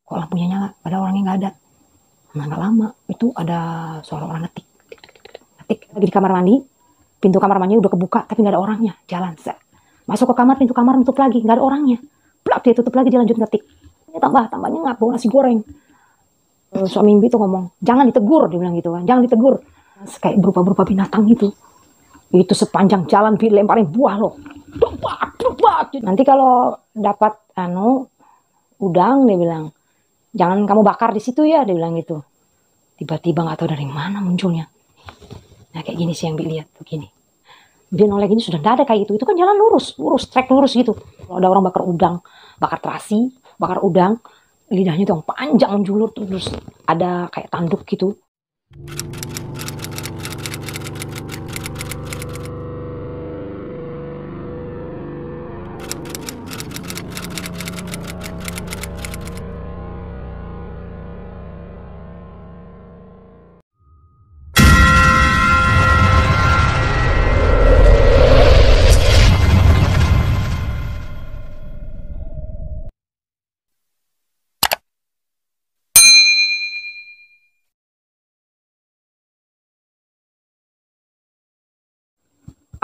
kok lampunya nyala, padahal orangnya nggak ada. Nah nggak lama itu ada suara orang ngetik, ngetik lagi di kamar mandi, pintu kamar mandi udah kebuka tapi nggak ada orangnya, jalan set. Masuk ke kamar, pintu kamar nutup lagi, nggak ada orangnya. Plak, dia tutup lagi, dia lanjut ngetik. Ini tambahnya ngapu nasi goreng. Suami Mbi tuh ngomong, jangan ditegur, dia bilang gitu kan, jangan ditegur. Kayak berupa binatang gitu. Itu sepanjang jalan Bi lemparin buah loh. Nanti kalau dapat udang, dia bilang, jangan kamu bakar di situ ya, dia bilang gitu. Tiba-tiba nggak tahu dari mana munculnya. Nah kayak gini sih yang Bi lihat begini. Dia noleh gini sudah nggak ada kayak gitu. Itu kan jalan lurus, trek lurus gitu. Kalau ada orang bakar udang, bakar terasi, bakar udang, lidahnya tuh yang panjang menjulur terus ada kayak tanduk gitu.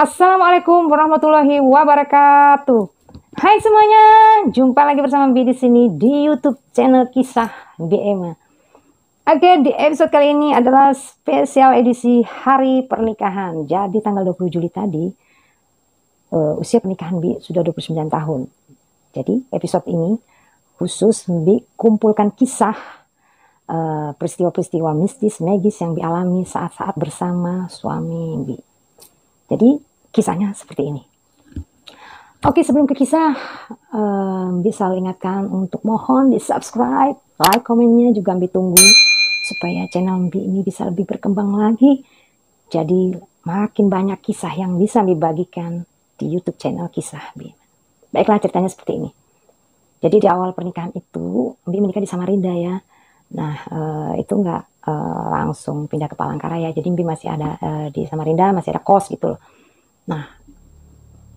Assalamualaikum warahmatullahi wabarakatuh. Hai semuanya, jumpa lagi bersama Bi di sini di YouTube channel Kisah BM. Oke, di episode kali ini adalah spesial edisi hari pernikahan. Jadi tanggal 20 Juli tadi usia pernikahan Bi sudah 29 tahun. Jadi episode ini khusus Bi kumpulkan kisah peristiwa-peristiwa mistis, magis yang Bi alami saat-saat bersama suami Bi. Jadi kisahnya seperti ini. Oke, sebelum ke kisah, bisa ingatkan untuk mohon di subscribe, like, komennya juga Bi tunggu supaya channel Bi ini bisa lebih berkembang lagi. Jadi makin banyak kisah yang bisa Bi bagikan di YouTube channel Kisah Bi. Baiklah, ceritanya seperti ini. Jadi di awal pernikahan itu Bi menikah di Samarinda ya. Nah itu nggak langsung pindah ke Palangkaraya. Jadi Bi masih ada di Samarinda, masih ada kos gitu loh. Nah,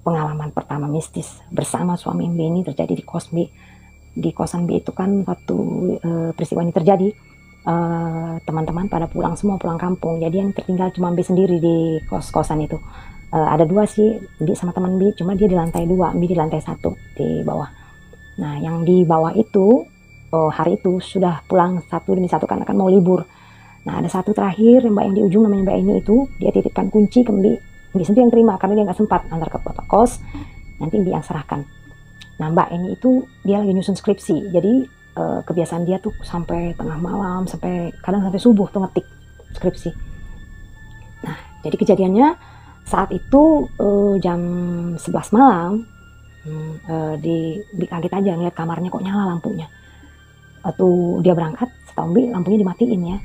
pengalaman pertama mistis bersama suami Mbi ini terjadi di kos Mbi. Di kosan Mbi itu kan waktu peristiwa ini terjadi, teman-teman pada pulang semua, pulang kampung. Jadi yang tertinggal cuma Mbi sendiri di kos-kosan itu. Ada dua sih, Mbi sama teman Mbi, cuma dia di lantai 2, Mbi di lantai 1 di bawah. Nah, yang di bawah itu hari itu sudah pulang satu demi satu karena kan mau libur. Nah, ada satu terakhir Mbak yang di ujung namanya Mbak ini itu, dia titipkan kunci ke Mbi. Mbi sendiri yang terima karena dia nggak sempat antar ke bapak kos, nanti Mbi yang serahkan. Nah Mbak ini itu dia lagi nyusun skripsi, jadi kebiasaan dia tuh sampai tengah malam, kadang sampai subuh tuh ngetik skripsi. Nah jadi kejadiannya saat itu jam 11 malam, Mbi kaget aja ngeliat kamarnya kok nyala lampunya. Tuh dia berangkat, setahu Mbi lampunya dimatiin ya.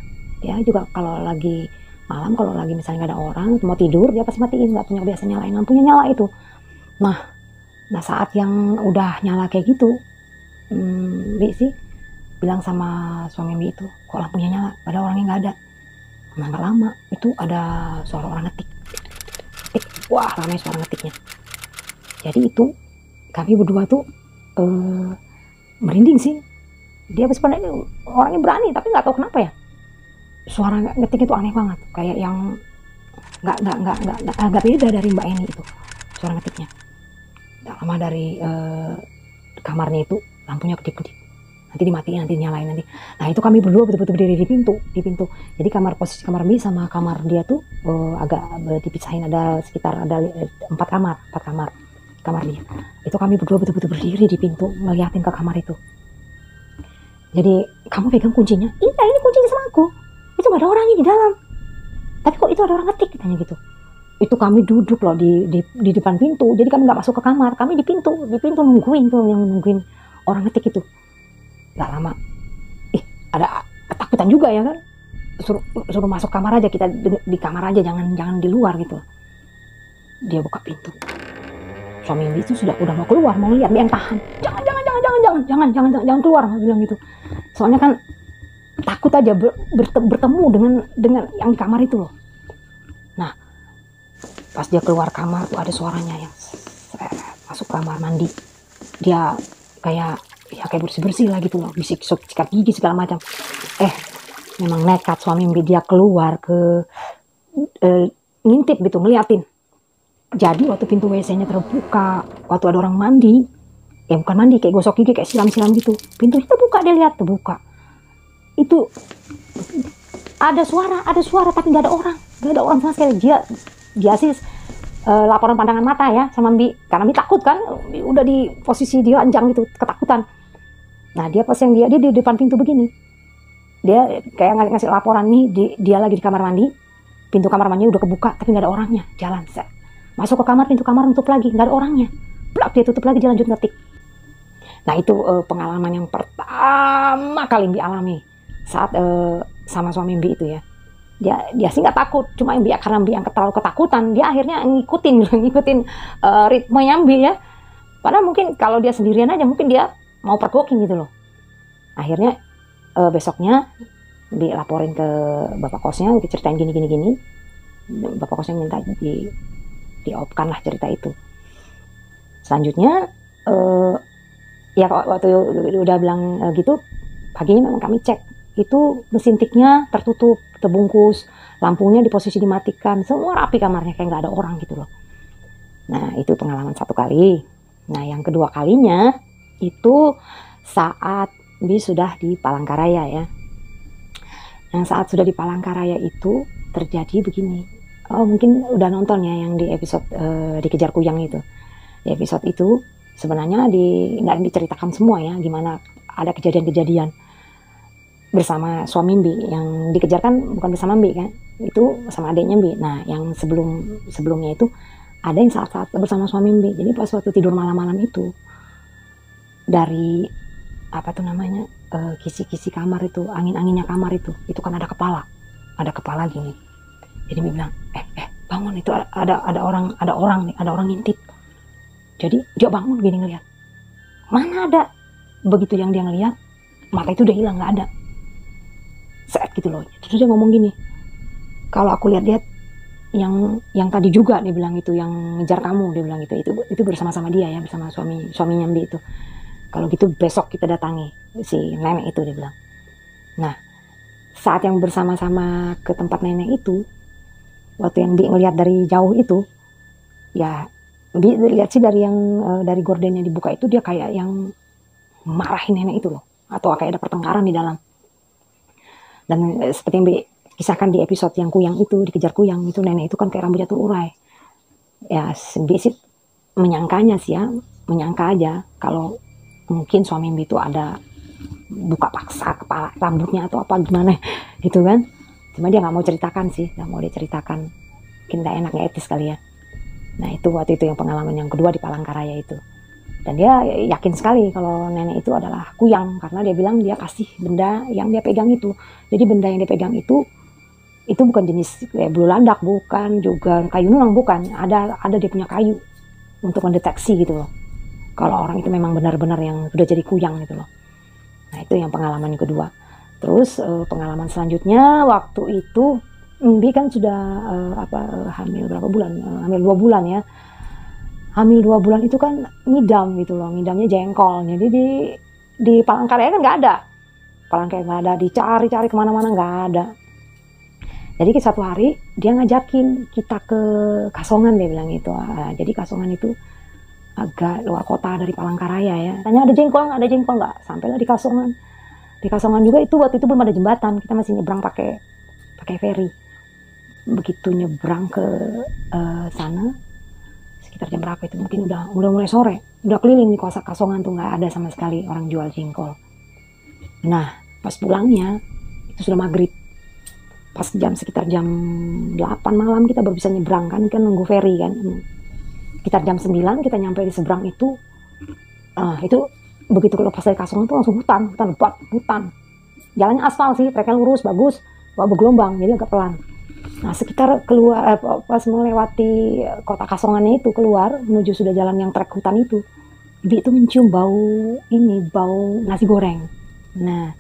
Dia juga kalau lagi malam, kalau lagi misalnya nggak ada orang mau tidur, dia pasti matiin, nggak punya kebiasaan nyalain, lampunya nyala itu. Nah saat yang udah nyala kayak gitu, Bi sih bilang sama suami Bi itu, kok lampunya nyala, padahal orangnya nggak ada. Nah nggak lama itu ada suara orang ngetik, wah ramai suara ngetiknya. Jadi itu kami berdua tuh merinding sih. Dia sebenarnya orangnya berani, tapi nggak tahu kenapa ya. Suara ngetik itu aneh banget, kayak yang agak beda dari Mbak Eni itu suara ngetiknya. Gak lama dari kamarnya itu lampunya kedip-kedip, nanti dimatiin, nanti nyalain nanti. Nah itu kami berdua betul-betul berdiri di pintu. Jadi posisi kamar Bi sama kamar dia tuh agak dipisahin, ada sekitar ada 4 kamar dia. Itu kami berdua betul-betul berdiri di pintu ngeliatin ke kamar itu. Jadi kamu pegang kuncinya? Iya, ini kuncinya sama aku. Itu gak ada orangnya di dalam, tapi kok itu ada orang ngetik, katanya gitu. Itu kami duduk loh di depan pintu, jadi kami nggak masuk ke kamar, kami di pintu nungguin tuh, yang nungguin orang ngetik itu. Nggak lama, ada ketakutan juga ya kan, suruh masuk kamar aja, kita di kamar aja, jangan di luar gitu. Dia buka pintu, suami Mbi itu udah mau keluar, mau lihat, Mbi yang tahan, jangan keluar, bilang gitu. Soalnya kan takut aja bertemu dengan yang di kamar itu loh. Nah pas dia keluar kamar tuh ada suaranya yang masuk kamar mandi. Dia kayak ya kayak bersih-bersih lah gitu loh, sikat gigi segala macam. Memang nekat suami Mbi, dia keluar ke ngintip gitu, ngeliatin. Jadi waktu pintu WC-nya terbuka, waktu ada orang mandi, bukan mandi, kayak gosok gigi, kayak siram-siram gitu, pintunya terbuka, dia lihat terbuka. Itu ada suara tapi nggak ada orang sama sekali. Dia sih laporan pandangan mata ya sama Mbi, karena Mbi takut kan, udah di posisi dia anjang gitu, ketakutan. Nah dia pas yang dia di depan pintu begini, dia kayak ngasih laporan nih, dia lagi di kamar mandi, pintu kamar mandinya udah kebuka tapi nggak ada orangnya, jalan set, masuk ke kamar, pintu kamar tutup lagi, nggak ada orangnya, plak, dia tutup lagi, dia lanjut ngetik. Nah itu pengalaman yang pertama kali Mbi alami saat sama suami Mbi itu ya. Dia sih nggak takut, cuma Mbi karena Mbi yang terlalu ketakutan, dia akhirnya ngikutin ritmenya Mbi ya. Padahal mungkin kalau dia sendirian aja mungkin dia mau pergoking gitu loh. Akhirnya besoknya Mbi laporin ke bapak kosnya, ceritain gini. Bapak kosnya minta diopkan lah cerita itu. Selanjutnya ya waktu udah bilang gitu, paginya memang kami cek, itu mesin tiknya tertutup, terbungkus, lampunya di posisi dimatikan, semua rapi kamarnya, kayak nggak ada orang gitu loh. Nah itu pengalaman satu kali. Nah yang kedua kalinya itu saat Mbi sudah di Palangkaraya ya. Yang saat sudah di Palangkaraya itu terjadi begini. Mungkin udah nonton ya yang di episode Dikejar Kuyang itu. Di episode itu sebenarnya nggak diceritakan semua ya, gimana ada kejadian-kejadian bersama suami Mbi. Yang dikejar kan bukan bersama Mbi kan, itu sama adiknya Mbi. Nah yang sebelumnya itu ada yang saat-saat bersama suami Mbi. Jadi pas waktu tidur malam-malam itu, dari apa tuh namanya, kisi-kisi kamar itu, angin-anginnya kamar itu kan ada kepala gini. Jadi Mbi bilang, bangun, itu ada orang nih, ada orang ngintip. Jadi dia bangun gini ngeliat, mana ada. Begitu yang dia ngeliat, mata itu udah hilang, nggak ada. Saat gitu loh. Terus dia ngomong gini, kalau aku lihat yang tadi juga, dia bilang itu yang ngejar kamu, dia bilang itu bersama-sama dia ya, bersama suaminya Mbi itu. Kalau gitu besok kita datangi si nenek itu, dia bilang. Nah saat yang bersama-sama ke tempat nenek itu, waktu yang Mbi ngeliat dari jauh itu ya, Mbi lihat sih dari gordennya dibuka itu, dia kayak yang marahin nenek itu loh, atau kayak ada pertengkaran di dalam. Dan seperti yang Mbi kisahkan di episode yang Kuyang itu, Dikejar Kuyang itu, nenek itu kan kayak rambutnya terurai ya. Mbi sih menyangka aja kalau mungkin suami Mbi itu ada buka paksa kepala rambutnya atau apa gimana gitu kan. Cuma dia nggak mau ceritakan sih, nggak mau dia ceritakan, mungkin nggak enak, nggak etis kali ya. Nah itu waktu itu yang pengalaman yang kedua di Palangkaraya itu. Dan dia yakin sekali kalau nenek itu adalah Kuyang, karena dia bilang dia kasih benda yang dia pegang itu. Jadi benda yang dia pegang itu bukan jenis kayak bulu landak, bukan juga kayu nulang, bukan. Ada dia punya kayu untuk mendeteksi gitu loh, kalau orang itu memang benar-benar yang sudah jadi Kuyang gitu loh. Nah itu yang pengalaman yang kedua. Terus pengalaman selanjutnya waktu itu Mbi kan sudah hamil berapa bulan? Hamil 2 bulan ya. Hamil 2 bulan itu kan ngidam gitu loh, ngidamnya jengkol. Jadi di Palangkaraya kan nggak ada. Palangkaraya nggak ada, dicari-cari kemana-mana nggak ada. Jadi satu hari dia ngajakin kita ke Kasongan, dia bilang gitu. Jadi Kasongan itu agak luar kota dari Palangkaraya ya. Tanya ada jengkol nggak? Sampailah di Kasongan. Di Kasongan juga itu waktu itu belum ada jembatan, kita masih nyebrang pakai ferry. Begitu nyebrang ke sana sekitar jam berapa itu, mungkin udah mulai sore, udah keliling di kawasan Kasongan tuh nggak ada sama sekali orang jual jengkol. Nah pas pulangnya itu sudah maghrib, pas sekitar jam 8 malam kita baru bisa nyebrang kan nunggu ferry kan. Sekitar jam 9 kita nyampe di seberang itu. Itu begitu lepas dari Kasongan itu langsung hutan lebat, hutan. Jalannya aspal sih, treknya lurus bagus, bergelombang jadi agak pelan. Nah sekitar keluar pas melewati kota Kasongannya itu, keluar menuju sudah jalan yang trek hutan itu, Ibu itu mencium bau nasi goreng. Nah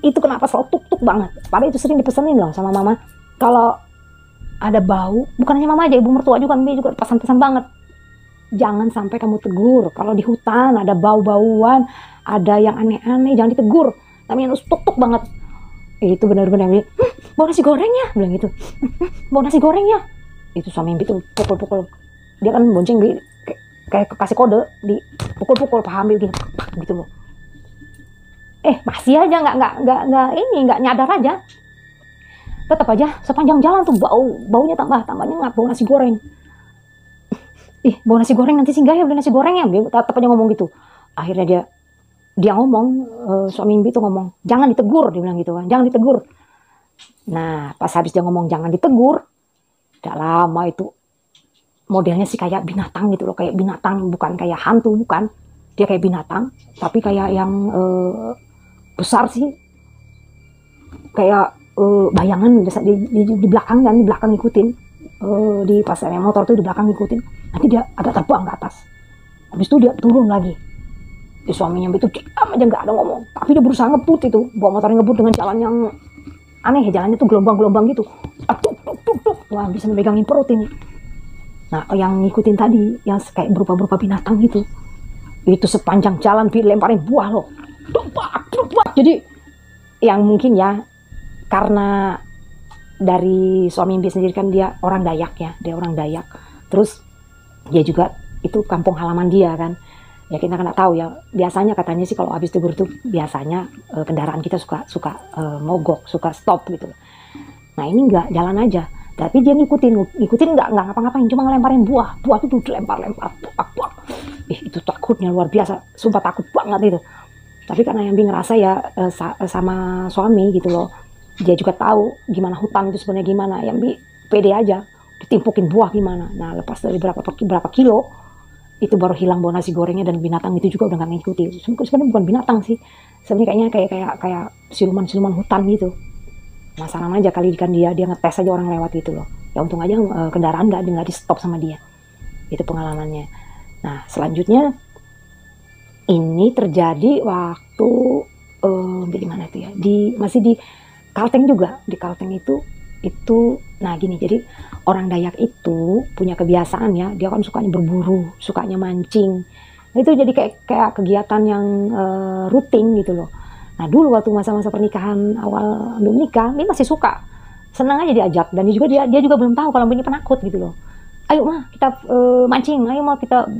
itu kenapa selalu tuk banget, padahal itu sering dipesenin loh sama mama. Kalau ada bau, bukan hanya mama aja, ibu mertua juga, Mbi juga pesan-pesan banget. jangan sampai kamu tegur. Kalau di hutan ada bau-bauan, ada yang aneh-aneh, jangan ditegur. Namanya harus tuk-tuk banget. Itu benar-benar bilang, bau nasi goreng ya, bilang gitu. Bau nasi goreng ya. Itu suami Bi tuh pukul-pukul. Dia kan bonceng Bi, kayak kasih kode, di pukul-pukul, paham Bi gitu loh. Masih aja nggak nyadar aja. Tetap aja sepanjang jalan tuh baunya tambahnya nggak bau nasi goreng. Bau nasi goreng nanti singgah ya, beli nasi goreng ya. Dia tetap aja ngomong gitu. Akhirnya dia ngomong, suami Mbi tuh ngomong, jangan ditegur, dia bilang gitu kan, jangan ditegur. Nah, pas habis dia ngomong jangan ditegur, tidak lama itu modelnya sih kayak binatang gitu loh, kayak binatang, bukan kayak hantu, bukan. Dia kayak binatang, tapi kayak yang besar sih, kayak bayangan di belakang kan, di belakang ngikutin, di pasarnya motor tuh di belakang ngikutin. Nanti dia agak terbang ke atas, habis itu dia turun lagi. Suaminya itu diam aja, nggak ada ngomong, tapi dia berusaha ngebut itu, bawa motornya ngebut dengan jalan yang aneh, jalannya tuh gelombang-gelombang gitu, wah bisa megangin perut ini. Nah, yang ngikutin tadi, yang kayak berupa binatang gitu, itu sepanjang jalan lemparin buah loh, jadi yang mungkin ya, karena dari suami Mbi sendiri kan dia orang Dayak ya, terus dia juga itu kampung halaman dia kan, ya kita kan nggak tahu ya, biasanya katanya sih kalau habis tegur tuh biasanya kendaraan kita suka mogok, suka stop gitu. Nah ini nggak, jalan aja, tapi dia ngikutin nggak ngapa-ngapain, cuma ngelemparin buah tuh dilempar, itu takutnya luar biasa, sumpah takut banget itu. Tapi karena yang Bi ngerasa ya sama suami gitu loh, dia juga tahu gimana hutan itu sebenarnya gimana, yang Bi pede aja, ditimpukin buah gimana. Nah lepas dari berapa kilo, itu baru hilang bau nasi gorengnya, dan binatang itu juga udah nggak ngikuti. Sebenarnya bukan binatang sih, sebenarnya kayaknya kayak siluman hutan gitu. Penasaran aja kali kan, dia ngetes aja orang lewat gitu loh. Ya untung aja kendaraan nggak di stop sama dia. Itu pengalamannya. Nah selanjutnya ini terjadi waktu di mana tuh ya? Masih di Kalteng juga. Di Kalteng itu nah gini, jadi orang Dayak itu punya kebiasaan ya, dia kan sukanya berburu, sukanya mancing. Itu jadi kayak kegiatan yang rutin gitu loh. Nah dulu waktu masa-masa pernikahan awal Mbi menikah, Mbi masih suka, senang aja diajak, dan dia juga belum tahu kalau Mbi ini penakut gitu loh. Ayo mah kita mancing, ayo mah kita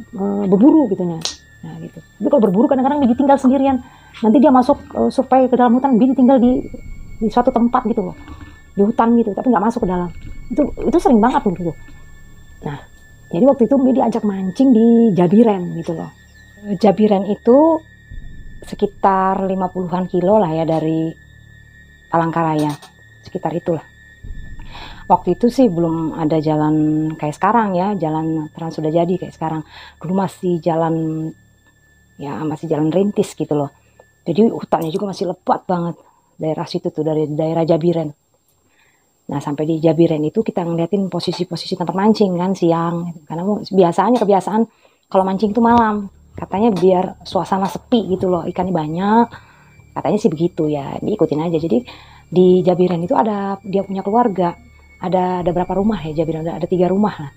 berburu gitu ya. Nah gitu. Tapi kalau berburu kadang-kadang Mbi ditinggal sendirian. Nanti dia masuk survei ke dalam hutan, Mbi ditinggal di suatu tempat gitu loh, di hutan gitu, tapi nggak masuk ke dalam. Itu sering banget gitu. Nah, jadi waktu itu Mbi diajak mancing di Jabiren gitu loh. Jabiren itu sekitar 50-an kilo lah ya dari Palangkaraya, sekitar itulah. Waktu itu sih belum ada jalan kayak sekarang ya, jalan trans sudah jadi kayak sekarang. Dulu masih jalan rintis gitu loh. Jadi hutannya juga masih lebat banget daerah situ tuh, dari daerah Jabiren. Nah sampai di Jabiren itu kita ngeliatin posisi-posisi tempat mancing kan siang, karena biasanya kebiasaan kalau mancing itu malam, katanya biar suasana sepi gitu loh, ikannya banyak, katanya sih begitu ya, diikutin aja. Jadi di Jabiren itu dia punya keluarga, ada berapa rumah ya Jabiren, ada 3 rumah lah.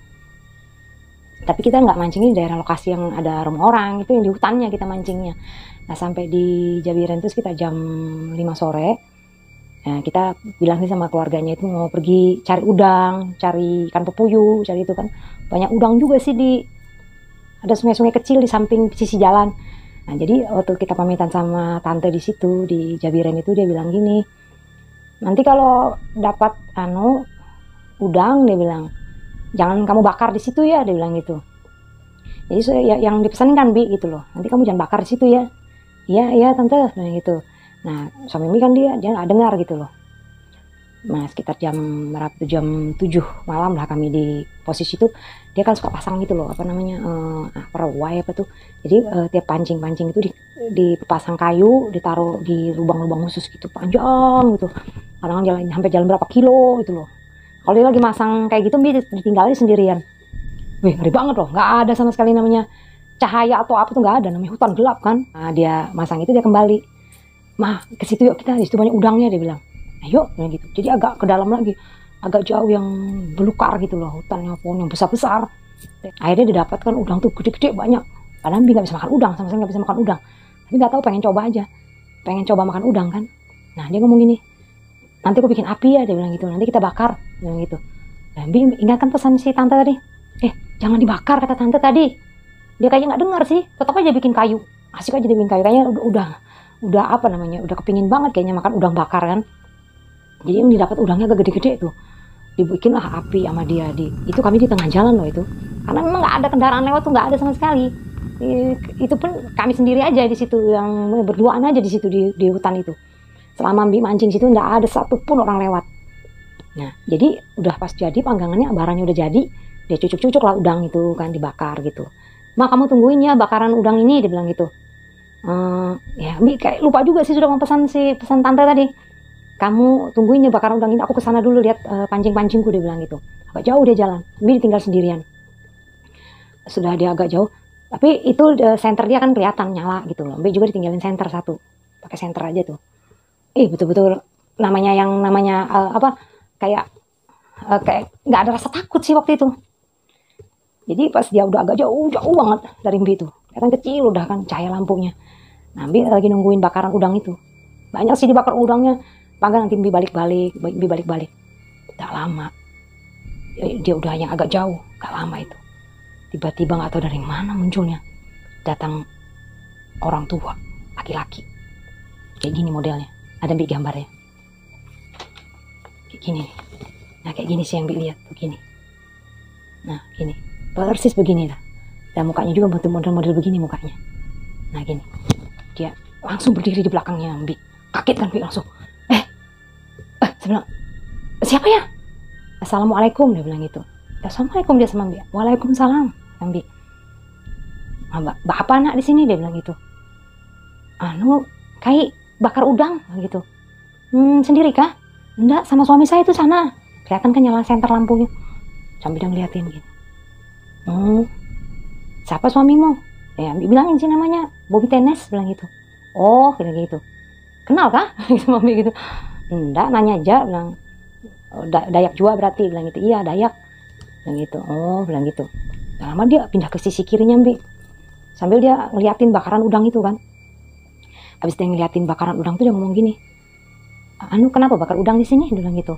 Tapi kita nggak mancing di daerah lokasi yang ada rumah orang, itu yang di hutannya kita mancingnya. Nah sampai di Jabiren itu sekitar jam 5 sore. Nah, kita bilang sih sama keluarganya itu mau pergi cari udang, cari ikan pepuyuh, cari itu kan. Banyak udang juga sih, ada sungai-sungai kecil di samping sisi jalan. Nah, jadi waktu kita pamitan sama tante di situ, di Jabiren itu, dia bilang gini, nanti kalau dapat udang, dia bilang, jangan kamu bakar di situ ya, dia bilang gitu. Jadi yang dipesankan Bi gitu loh, nanti kamu jangan bakar di situ ya. Iya tante, nah gitu. Nah suami Mbi kan dia nggak dengar gitu loh. Nah sekitar jam 7 malam lah kami di posisi itu, dia kan suka pasang gitu loh, apa namanya, perawai apa tuh. Jadi tiap pancing itu dipasang kayu, ditaruh di lubang-lubang khusus gitu, panjang gitu. Kadang-kadang sampai jalan berapa kilo gitu loh. Kalau dia lagi masang kayak gitu, Mbi ditinggalin sendirian. Wih ngeri banget loh, nggak ada sama sekali namanya cahaya atau apa tuh, nggak ada, namanya hutan gelap kan. Nah dia masang itu, dia kembali, mah ke situ yuk, kita di situ banyak udangnya, dia bilang. Ayo gitu. Jadi agak ke dalam lagi, agak jauh yang belukar gitu loh, hutannya pohon yang besar-besar. Akhirnya didapatkan udang tuh gede-gede banyak. Padahal Mbi nggak bisa makan udang, sama sekali nggak bisa makan udang. Tapi nggak tahu pengen coba aja, pengen coba makan udang kan. Nah dia ngomong gini, nanti aku bikin api ya, dia bilang gitu. Nanti kita bakar, dia bilang gitu. Nah Mbi ingatkan pesan si tante tadi. Jangan dibakar kata tante tadi. Dia kayaknya nggak dengar sih, tetap aja bikin kayu. Asik aja dia bikin kayu. Kayaknya udah apa namanya, udah kepingin banget kayaknya makan udang bakar kan. Jadi Mbi dapat udangnya agak gede-gede tuh. Dibikin lah api sama dia itu kami di tengah jalan loh itu, karena memang nggak ada kendaraan lewat tuh, nggak ada sama sekali. Itu pun kami sendiri aja di situ, yang berduaan aja di situ di hutan itu. Selama Mbi mancing situ nggak ada satupun orang lewat. Nah jadi udah pas jadi panggangannya, barangnya udah jadi, dia cucuk-cucuk lah udang itu kan, dibakar gitu. "Ma, kamu tungguin ya bakaran udang ini," dia bilang gitu. Ya Mbi kayak lupa juga sih, sudah pesan tante tadi, "Kamu tungguin ya bakar udang ini, aku kesana dulu lihat pancing-pancingku," dia bilang gitu. Agak jauh dia jalan, Mbi tinggal sendirian. Sudah dia agak jauh, tapi itu senter dia kan kelihatan nyala gitu loh. Mbi juga ditinggalin senter satu, pakai senter aja tuh. Betul-betul namanya kayak nggak ada rasa takut sih waktu itu. Jadi pas dia udah agak jauh banget dari Mbi itu, kelihatan kecil udah kan cahaya lampunya. Nah Mbi lagi nungguin bakaran udang itu. Banyak sih dibakar udangnya. Panggang nanti Mbi balik-balik. Tak lama, dia udah yang agak jauh, gak lama itu. Tiba-tiba gak tahu dari mana munculnya, datang orang tua, laki-laki. Kayak gini modelnya, ada Mbi gambarnya. Kayak gini nih. Nah kayak gini sih yang Mbi lihat, begini. Nah gini, persis begini lah. Dan mukanya juga bentuk model-model begini mukanya. Nah gini, dia langsung berdiri di belakangnya Mbi. Kaget kan Mbi langsung. Saya bilang, "Siapa ya?" "Assalamualaikum," dia bilang gitu. "Assalamualaikum," dia sama Mbi. "Waalaikumsalam," Mbi. "Mbak apa nak di sini?" dia bilang gitu. "Kai bakar udang," gitu. "Sendiri kah?" "Enggak, sama suami saya itu sana." Kelihatan kan nyala senter lampunya. Sambil dia ngeliatin gini. "Siapa suamimu?" Ya Mbi bilangin sih namanya Bobby Tenes, bilang gitu. "Oh," bilang gitu. "Kenal kah?" gitu Mbi gitu. "Enggak, nanya aja," bilang. "Dayak juga berarti," bilang gitu. "Iya Dayak," bilang gitu. "Oh," bilang gitu. Nah, lama dia pindah ke sisi kirinya Mbi, sambil dia ngeliatin bakaran udang itu kan. Habis dia ngeliatin bakaran udang tuh dia ngomong gini, "Kenapa bakar udang di sini?" dia bilang gitu.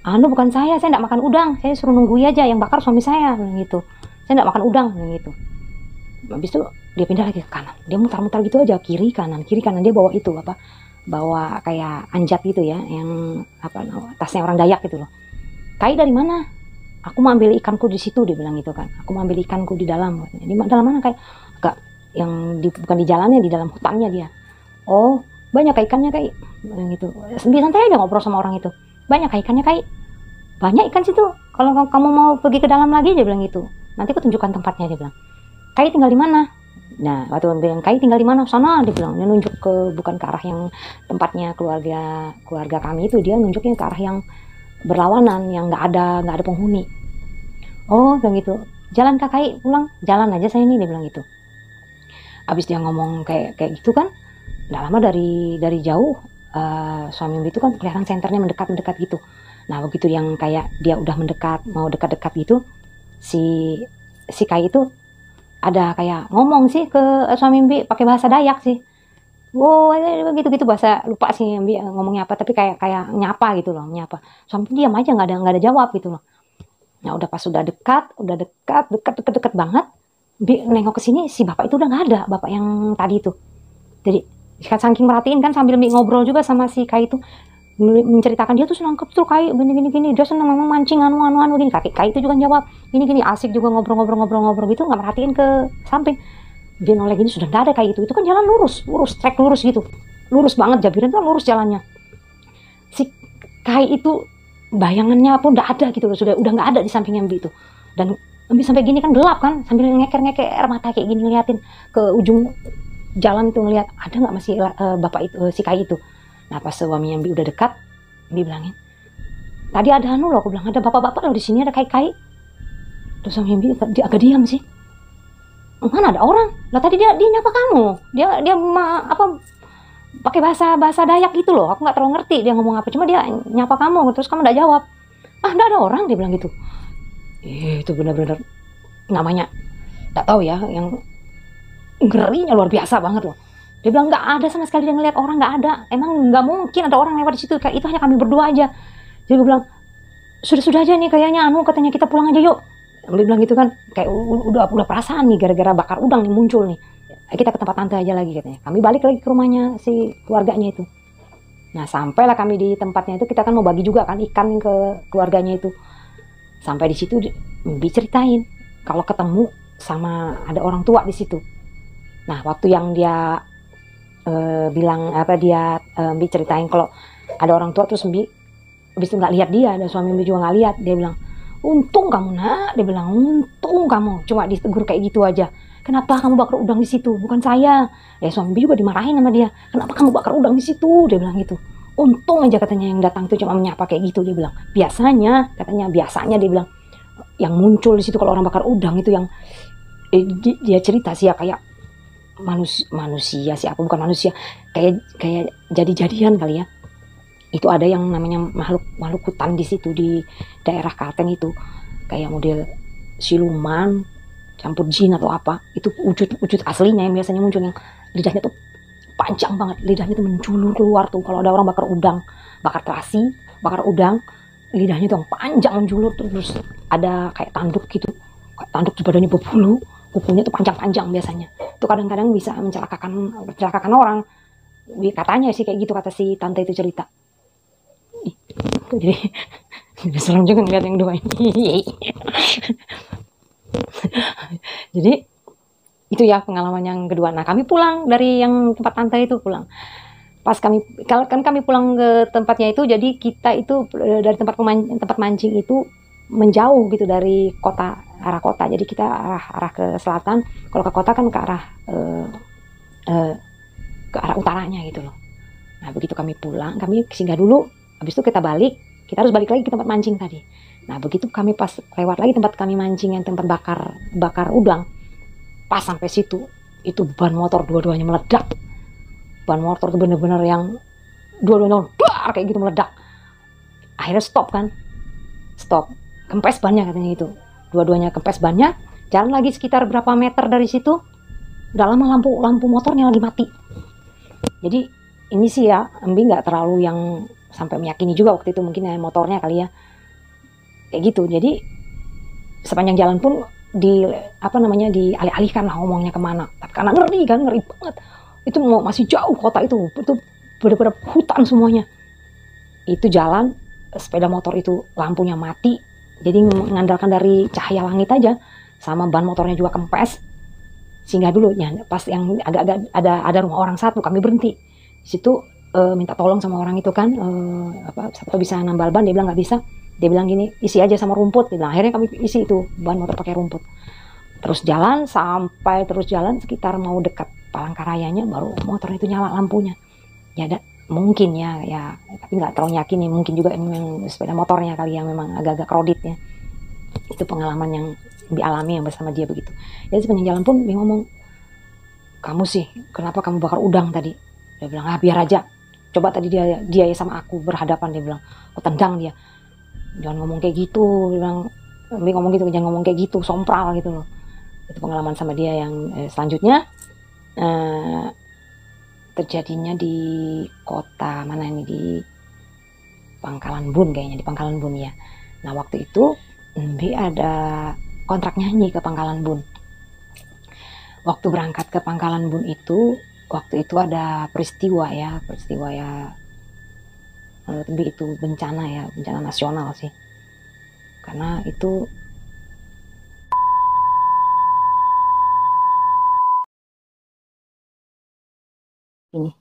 "Bukan saya enggak makan udang, saya suruh nunggu aja, yang bakar suami saya," bilang gitu. "Saya enggak makan udang," bilang gitu. Habis itu dia pindah lagi ke kanan, dia mutar-mutar gitu aja, kiri kanan dia bawa itu bawa kayak anjat gitu ya, yang tasnya orang Dayak gitu loh. "Kai dari mana?" "Aku mau ambil ikanku di situ," dia bilang gitu kan. "Aku mau ambil ikanku di dalam." "Di dalam mana Kai?" "Enggak, bukan di jalannya, di dalam hutannya dia." "Oh, banyak ikannya Kai," bilang gitu. Santai aja ngobrol sama orang itu. "Banyak ikannya Kai?" "Banyak ikan situ, kalau kamu mau pergi ke dalam lagi," dia bilang gitu. "Nanti aku tunjukkan tempatnya," dia bilang. "Kai tinggal di mana?" Nah, waktu bilang, "Kai tinggal di mana?" "Sana," dia bilang. Dia nunjuk bukan ke arah yang tempatnya keluarga kami itu, dia nunjuknya ke arah yang berlawanan, yang nggak ada penghuni. "Oh," bilang gitu. "Jalan Kak Kai pulang?" "Jalan aja saya ini," dia bilang gitu. Habis dia ngomong kayak gitu kan, nggak lama dari jauh suami Mbi itu kan kelihatan senternya mendekat gitu. Nah begitu yang kayak dia udah mendekat, mau dekat-dekat gitu, si Kai itu ada kayak ngomong sih ke suami Mbi pakai bahasa Dayak sih. Gitu bahasa, lupa sih Mbi ngomongnya apa, tapi kayak nyapa gitu loh, nyapa. Suami diam aja, nggak ada jawab gitu loh. Nah udah pas udah dekat banget, Mbi nengok ke sini, si bapak itu udah nggak ada, bapak yang tadi itu. Jadi saking merhatiin kan, sambil Mbi ngobrol juga sama si Kai itu, menceritakan dia tuh nangkep tuh Kai gini, dia senang memang mancing anu gini. Kai itu juga jawab gini, asik juga ngobrol gitu, nggak merhatiin ke samping. Dia noleh gini, sudah nggak ada Kai itu kan jalan lurus, trek lurus gitu, lurus banget, Jabiran tuh lurus jalannya. Si Kai itu bayangannya pun nggak ada gitu loh, udah nggak ada di sampingnya Mbi itu. Dan Mbi sampai gini kan gelap kan, sambil ngeker air mata kayak gini, ngeliatin ke ujung jalan itu, ngeliat ada nggak masih bapak itu, si Kai itu. Nah pas suaminya Mbi udah dekat, Mbi bilangin, "Tadi ada loh," aku bilang, "ada bapak-bapak loh di sini, ada Kai." Terus suami Mbi agak diam sih. "Mana ada orang? Lah tadi dia nyapa kamu. Dia pakai bahasa Dayak gitu loh. Aku nggak terlalu ngerti dia ngomong apa. Cuma dia nyapa kamu, terus kamu nggak jawab." "Nggak ada orang," dia bilang gitu. Itu benar-benar namanya nggak tahu ya, yang ngerinya luar biasa banget loh. Dia bilang nggak ada sama sekali dia ngeliat orang, nggak ada, emang nggak mungkin ada orang lewat di situ, kayak itu hanya kami berdua aja. Jadi gue bilang sudah aja nih kayaknya, katanya kita pulang aja yuk. Dia bilang gitu kan, kayak udah perasaan nih gara-gara bakar udang nih muncul nih. Kita ke tempat tante aja lagi katanya. Kami balik lagi ke rumahnya si keluarganya itu. Nah sampailah kami di tempatnya itu, kita kan mau bagi juga kan ikan ke keluarganya itu. Sampai di situ diceritain kalau ketemu sama ada orang tua di situ. Nah waktu yang dia bilang apa, dia ceritain kalau ada orang tua, terus Mbi habis itu nggak lihat dia, dan suami Mbi juga nggak lihat. Dia bilang untung kamu nak, dia bilang untung kamu, cuma ditegur kayak gitu aja. Kenapa kamu bakar udang di situ? Bukan saya. Ya suami Mbi juga dimarahin sama dia. Kenapa kamu bakar udang di situ? Dia bilang gitu. Untung aja katanya yang datang itu cuma menyapa kayak gitu. Dia bilang biasanya dia bilang yang muncul di situ kalau orang bakar udang itu yang dia cerita sih ya, kayak manusia siapa, bukan manusia, kayak jadi-jadian kali ya. Itu ada yang namanya makhluk hutan di situ di daerah Kalteng itu, kayak model siluman campur jin atau apa. Itu wujud aslinya yang biasanya muncul, yang lidahnya tuh panjang banget, lidahnya tuh menjulur keluar tuh kalau ada orang bakar udang, bakar terasi, bakar udang, lidahnya tuh panjang menjulur tuh, terus ada kayak tanduk gitu, kayak tanduk di badannya berbulu, kukunya tuh panjang-panjang biasanya. Itu kadang-kadang bisa mencelakakan orang. Katanya sih kayak gitu, kata si tante itu cerita. Jadi serem juga ngeliat yang dua ini. Jadi itu ya pengalaman yang kedua. Nah kami pulang dari yang tempat tante itu, pulang. Pas kami pulang ke tempatnya itu, jadi kita itu dari tempat mancing itu menjauh gitu dari arah kota. Jadi kita arah ke selatan. Kalau ke kota kan ke arah utaranya gitu loh. Nah begitu kami pulang, kami singgah dulu. Habis itu kita harus balik lagi ke tempat mancing tadi. Nah begitu kami pas lewat lagi tempat kami mancing yang tempat bakar udang, pas sampai situ itu ban motor dua-duanya meledak. Ban motor tuh bener-bener yang dua-duanya dar kayak gitu meledak. Akhirnya stop, kempes bannya katanya itu. Dua-duanya kempes bannya. Jalan lagi sekitar berapa meter dari situ, udah lama lampu motornya lagi mati. Jadi ini sih ya, Embi nggak terlalu yang sampai meyakini juga waktu itu, mungkin ya motornya kali ya kayak gitu. Jadi sepanjang jalan pun dialih-alihkan lah ngomongnya kemana, tapi karena ngeri banget. Itu masih jauh kota itu bener-bener hutan semuanya. Itu jalan sepeda motor itu lampunya mati, jadi mengandalkan dari cahaya langit aja, sama ban motornya juga kempes. Singgah dulu ya, pas yang agak-agak ada rumah orang satu, kami berhenti di situ, minta tolong sama orang itu kan, siapa bisa nambal ban. Dia bilang nggak bisa. Dia bilang gini, isi aja sama rumput. Dia bilang, akhirnya kami isi itu ban motor pakai rumput. Terus jalan sekitar mau dekat Palangkarayanya, baru motor itu nyala lampunya. Ya mungkin ya, tapi nggak terlalu yakin nih, mungkin juga memang sepeda motornya kali ya, memang agak-agak kredit ya. Itu pengalaman yang dialami yang bersama dia begitu. Jadi sepanjang jalan pun dia ngomong, kamu sih kenapa kamu bakar udang tadi? Dia bilang, biar aja. Coba tadi dia sama aku berhadapan, dia bilang, aku tendang dia. Jangan ngomong kayak gitu, dia bilang, ngomong gitu, jangan ngomong kayak gitu, sompral gitu loh. Itu pengalaman sama dia yang selanjutnya terjadinya di kota mana ini, di Pangkalan Bun kayaknya, di Pangkalan Bun ya. Nah waktu itu dia ada kontrak nyanyi ke Pangkalan Bun. Waktu berangkat ke Pangkalan Bun itu, waktu itu ada peristiwa ya, lebih itu bencana nasional sih, karena itu ini.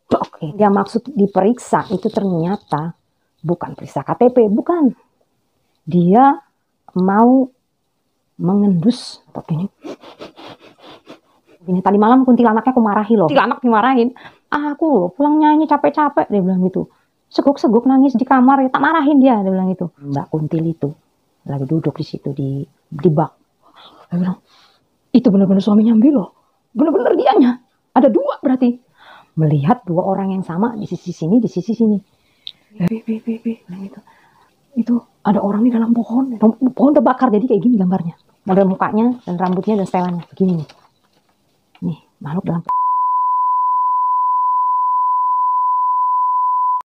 Oke, dia maksud diperiksa itu ternyata bukan periksa KTP, bukan. Dia mau mengendus atau gini. Ini tadi malam kuntilanaknya aku marahi loh. Kuntilanak dimarahin. Aku loh pulang nyanyi capek-capek, dia bilang gitu. Seguk-seguk nangis di kamar, ya tak marahin dia bilang gitu. Mbak Kuntil itu lagi duduk di situ di bak. Dia bilang, itu benar-benar suaminya Mbi loh. Benar-benar dianya. Ada dua berarti. Melihat dua orang yang sama di sisi sini, di sisi sini. Bilang gitu. itu ada orang di dalam pohon. Pohon terbakar, jadi kayak gini gambarnya. Model mukanya dan rambutnya dan setelannya begini nih. Nih, makhluk dalam